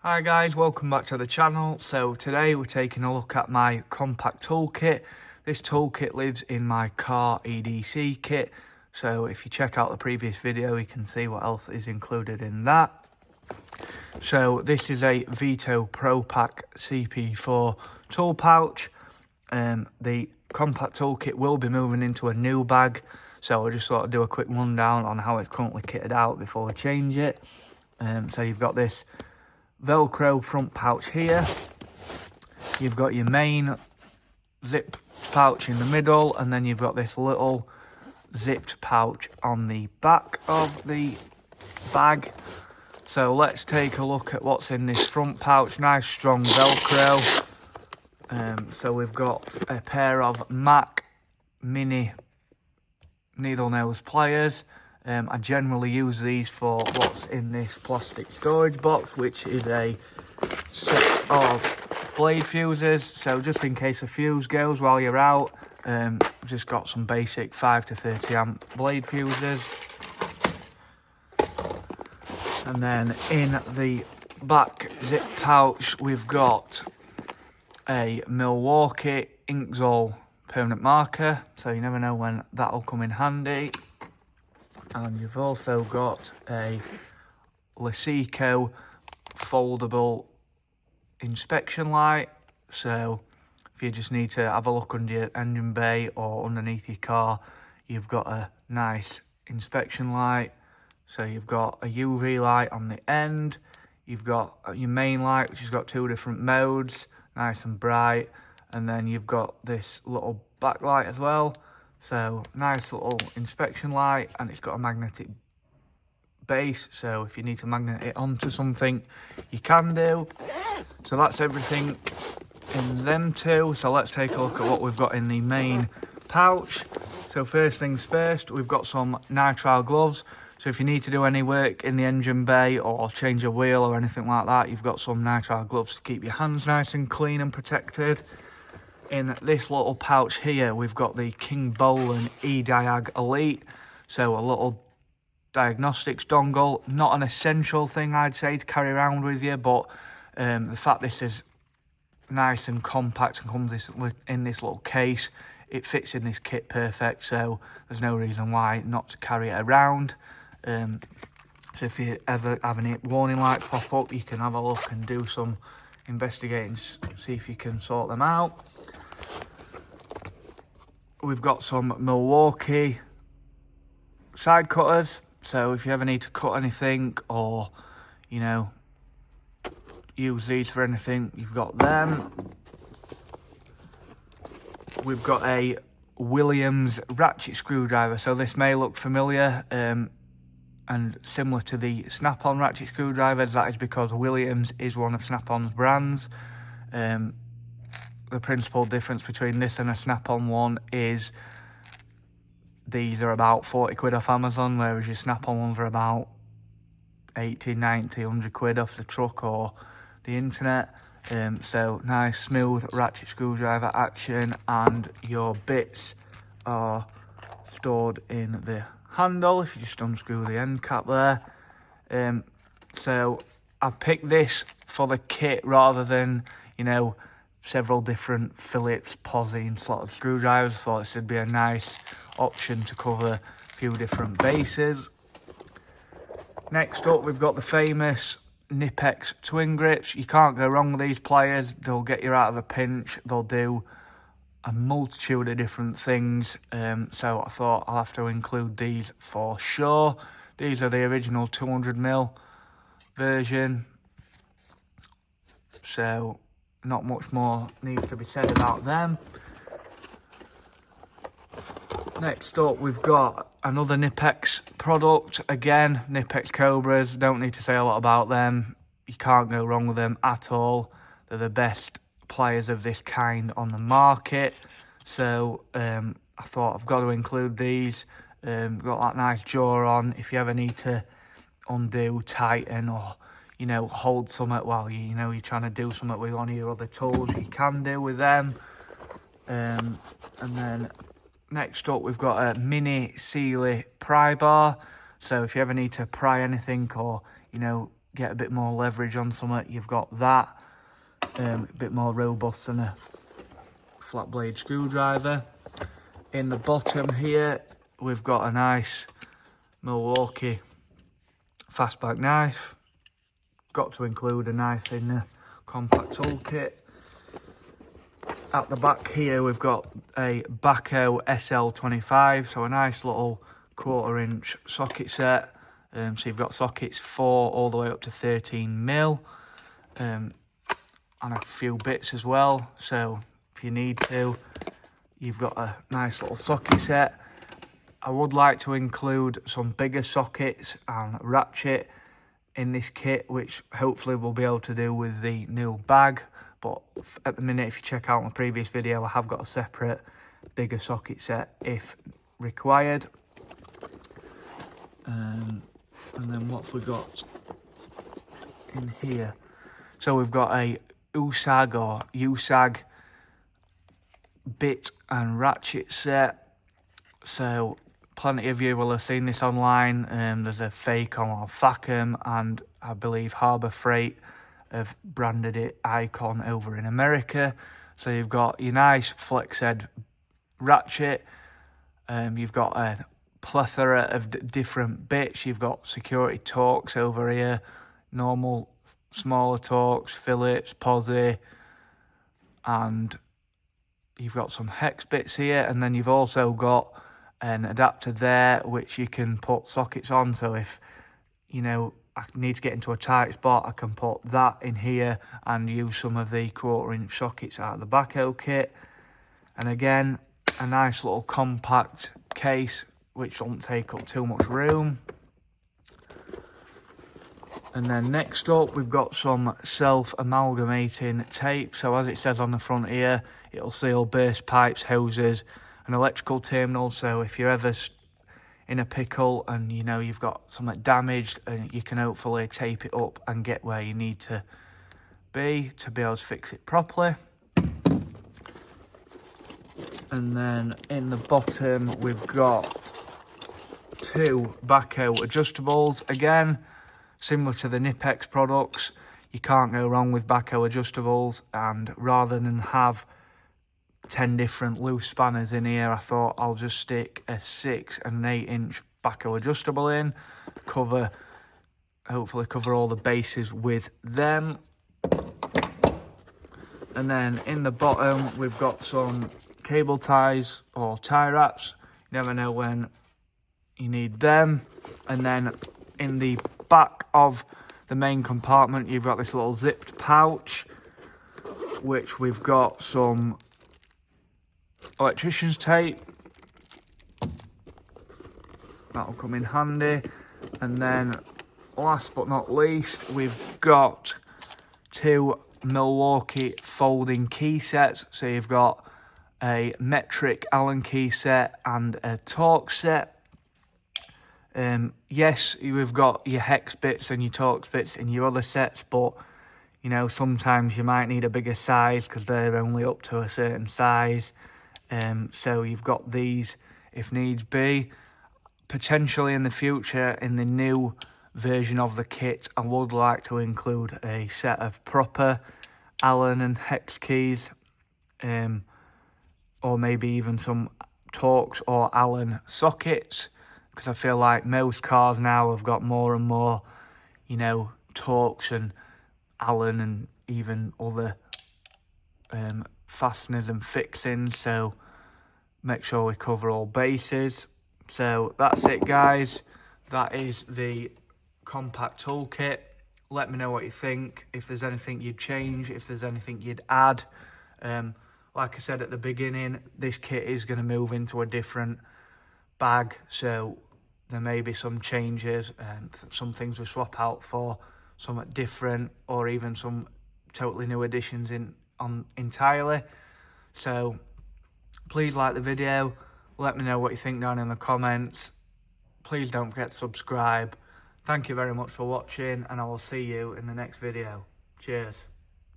Hi guys, welcome back to the channel. So today we're taking a look at my compact toolkit. This toolkit lives in my Car EDC kit. So if you check out the previous video, you can see what else is included in that. So this is a Veto Pro Pack CP4 tool pouch. The compact toolkit will be moving into a new bag. So I just thought I'd do a quick rundown on how it's currently kitted out before we change it. So you've got this Velcro front pouch here. You've got your main zip pouch in the middle, and then you've got this little zipped pouch on the back of the bag. So let's take a look at what's in this front pouch. Nice strong Velcro. So we've got a pair of MAC mini needle nose pliers. I generally use these for what's in this plastic storage box, which is a set of blade fuses. So just in case a fuse goes while you're out, just got some basic 5 to 30 amp blade fuses. And then in the back zip pouch, we've got a Milwaukee Inkzol permanent marker. So you never know when that'll come in handy. And you've also got a Lyseco foldable inspection light. So if you just need to have a look under your engine bay or underneath your car, you've got a nice inspection light. So you've got a UV light on the end. You've got your main light, which has got two different modes, nice and bright. And then you've got this little backlight as well. So nice little inspection light, and it's got a magnetic base, so if you need to magnet it onto something, you can do. So that's everything in them two. So let's take a look at what we've got in the main pouch. So first things first, we've got some nitrile gloves. So if you need to do any work in the engine bay or change a wheel or anything like that, you've got some nitrile gloves to keep your hands nice and clean and protected. In this little pouch here, we've got the King Bolan eDiag Elite. So a little diagnostics dongle. Not an essential thing, I'd say, to carry around with you, but the fact this is nice and compact and comes in this little case, it fits in this kit perfect, so there's no reason why not to carry it around. So if you ever have any warning lights pop up, you can have a look and do some investigating, see if you can sort them out. We've got some Milwaukee side cutters, so if you ever need to cut anything or, you know, use these for anything, you've got them. We've got a Williams ratchet screwdriver, so this may look familiar and similar to the Snap-on ratchet screwdrivers. That is because Williams is one of Snap-on's brands. The principal difference between this and a Snap-on one is these are about 40 quid off Amazon, whereas your Snap-on ones are about 80, 90, 100 quid off the truck or the internet. So nice smooth ratchet screwdriver action, and your bits are stored in the handle if you just unscrew the end cap there. So I picked this for the kit rather than, you know, several different Phillips, Posi and slotted screwdrivers. I thought this would be a nice option to cover a few different bases. Next up, we've got the famous Knipex twin grips. You can't go wrong with these pliers. They'll get you out of a pinch. They'll do a multitude of different things. So I thought I'll have to include these for sure. These are the original 200mm version. So not much more needs to be said about them. Next up, we've got another Knipex product. Again, Knipex Cobras. Don't need to say a lot about them. You can't go wrong with them at all. They're the best pliers of this kind on the market. So I thought I've got to include these. Got that nice jaw on. If you ever need to undo, tighten, or, you know, hold something while you're trying to do something with one of your other tools, you can do with them. And then next up, we've got a mini Sealy pry bar. So if you ever need to pry anything or, you know, get a bit more leverage on something, you've got that. A bit more robust than a flat blade screwdriver. In the bottom here, we've got a nice Milwaukee fastback knife. Got to include a knife in the compact toolkit. At the back here, we've got a Veto SL25, so a nice little 1/4" socket set. So you've got sockets 4 all the way up to 13mm, and a few bits as well. So if you need to, you've got a nice little socket set. I would like to include some bigger sockets and ratchet in this kit, which hopefully we'll be able to do with the new bag. But at the minute, if you check out my previous video, I have got a separate bigger socket set if required. And then what have we got in here? So we've got a USAG bit and ratchet set. So plenty of you will have seen this online. There's a fake on Facom, and I believe Harbour Freight have branded it Icon over in America. So you've got your nice flex head ratchet. You've got a plethora of different bits. You've got security Torx over here, normal smaller Torx, Phillips, Posi, and you've got some hex bits here. And then you've also got an adapter there which you can put sockets on. So if you know I need to get into a tight spot, I can put that in here and use some of the 1/4" sockets out of the Veto kit. And again, a nice little compact case which won't take up too much room. And then next up, we've got some self-amalgamating tape. So as it says on the front here, it'll seal burst pipes, hoses and electrical terminals. So if you're ever in a pickle and you know you've got something damaged, and you can hopefully tape it up and get where you need to be able to fix it properly. And then in the bottom, we've got 2 Veto adjustables. Again, similar to the Nipex products, you can't go wrong with Veto adjustables. And rather than have 10 different loose spanners in here, I thought I'll just stick a 6 and an 8" Veto adjustable in, hopefully cover all the bases with them. And then in the bottom, we've got some cable ties or tie wraps. You never know when you need them. And then in the back of the main compartment, you've got this little zipped pouch, which we've got some electrician's tape. That'll come in handy. And then last but not least, we've got 2 Milwaukee folding key sets. So you've got a metric Allen key set and a Torx set. Yes, we've got your hex bits and your Torx bits in your other sets, but you know, sometimes you might need a bigger size because they're only up to a certain size. So you've got these if needs be. Potentially in the future, in the new version of the kit, I would like to include a set of proper Allen and hex keys, or maybe even some Torx or Allen sockets, because I feel like most cars now have got more and more, you know, Torx and Allen and even other fasteners and fixings. So make sure we cover all bases. So that's it, guys. That is the compact toolkit. Let me know what you think, if there's anything you'd change, if there's anything you'd add. Like I said at the beginning, this kit is going to move into a different bag, so there may be some changes and some things we swap out for something different, or even some totally new additions entirely. So please like the video, let me know what you think down in the comments. Please don't forget to subscribe. Thank you very much for watching, and I will see you in the next video. Cheers.